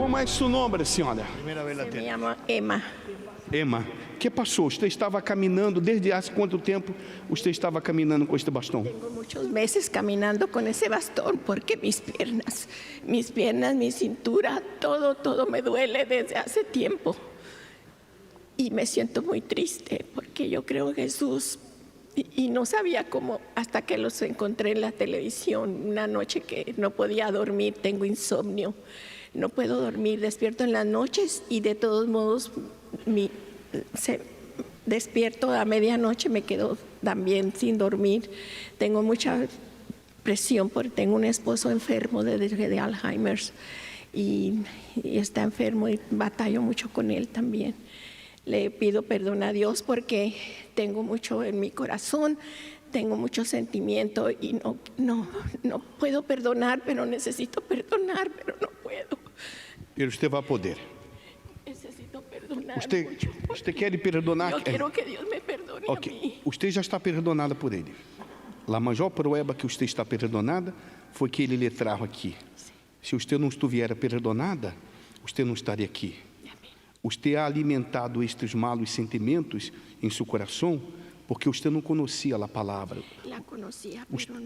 Como é seu nome, senhora? Me llamo Emma. Emma, que passou? Você estava caminhando, desde há quanto tempo você estava caminhando com este bastão? Tengo muchos meses caminando con ese bastón porque mis piernas, mi cintura, todo me duele desde hace tiempo. Y me siento muy triste porque yo creo en Jesús y no sabía cómo hasta que los encontré en la televisión. Una noche que no podía dormir, tengo insomnio, no puedo dormir, despierto en las noches y de todos modos despierto a medianoche, me quedo también sin dormir. Tengo mucha presión porque tengo un esposo enfermo de Alzheimer's y está enfermo y batallo mucho con él también. Le pido perdón a Dios porque tengo mucho en mi corazón, tengo mucho sentimiento y no puedo perdonar, pero necesito perdonar, pero no puedo. Pero usted va a poder. Necesito perdonar. Usted quer perdonar? Eu quero que Deus me perdone a mim. Usted já está perdonada por ele. A maior prueba que você está perdonada foi que ele lhe trajo aqui. Se você não estivesse perdonada, você não estaria aqui. Você ha alimentado estes malos sentimentos em seu coração porque você não conhecia a palavra.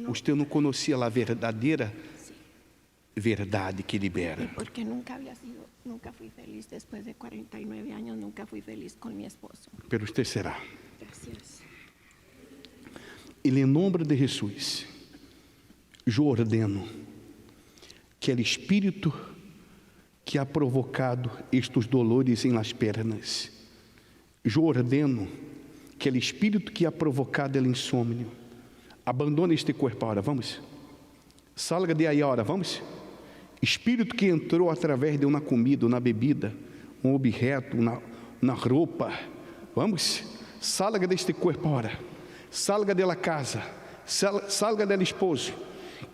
Você não conhecia a verdadeira verdade que libera. Porque nunca fui feliz depois de 49 anos, nunca fui feliz com meu esposo. Pero usted será. Gracias. E em nome de Jesus, eu ordeno que o espírito que ha provocado estes dolores em las pernas, eu ordeno que o espírito que ha provocado o insônio abandone este corpo agora, vamos? Salga de aí agora, vamos? Espírito que entrou através de uma comida, uma bebida, um objeto, uma roupa, vamos? Salga deste corpo agora, salga da casa, salga do esposo.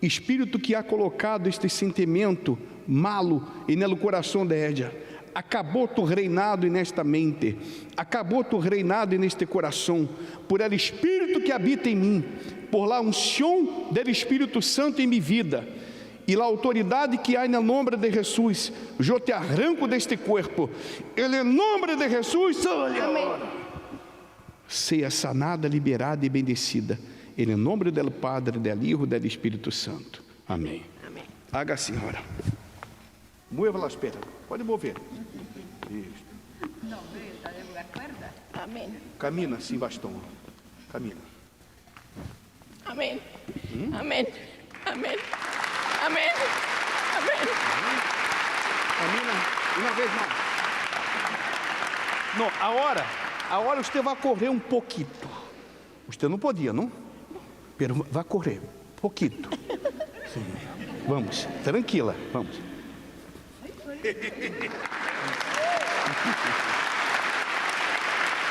Espírito que ha colocado este sentimento malo e no coração de ella, acabou tu reinado nesta mente, acabou tu reinado neste coração, por el Espírito que habita em mim, por la unção do Espírito Santo em minha vida, e a autoridade que há no nome de Jesus, eu te arranco deste corpo, em nome de Jesus, seja sanada, liberada e bendecida, em nome do Padre, do Filho e do Espírito Santo. Amém. Amém. Haga, senhora. Mueva as pernas. Pode mover. Isso. Não, está de lugar cuerda. Amém. Camina sem bastão. Camina. Amém. Amém. Amém. Amém. Amém. Camina uma vez mais. Não, agora você vai correr um pouquinho. Você não podia, não? Pero vai correr um pouquinho. Sim. Vamos, tranquila, vamos.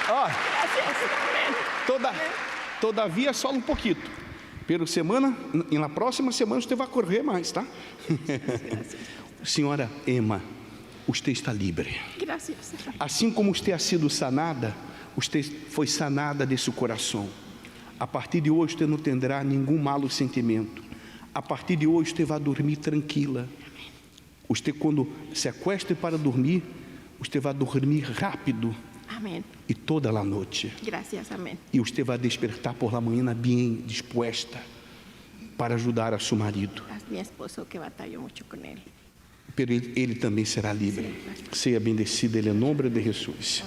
Ó, todavia só um pouquinho. Pero semana, na próxima semana você vai correr mais, tá? Senhora Emma, você está livre. Graças. Assim como você ha sido sanada, você foi sanada de seu coração. A partir de hoje você não terá nenhum malo sentimento. A partir de hoje você vai dormir tranquila. Você, quando se acueste para dormir, você vai dormir rápido. Amém. E toda a noite. Graças, amém. E você vai despertar por la manhã bem disposta para ajudar a seu marido. Meu esposo que batalhou muito com ele. Pero ele também será livre. Seja bendecido em nome de Jesus.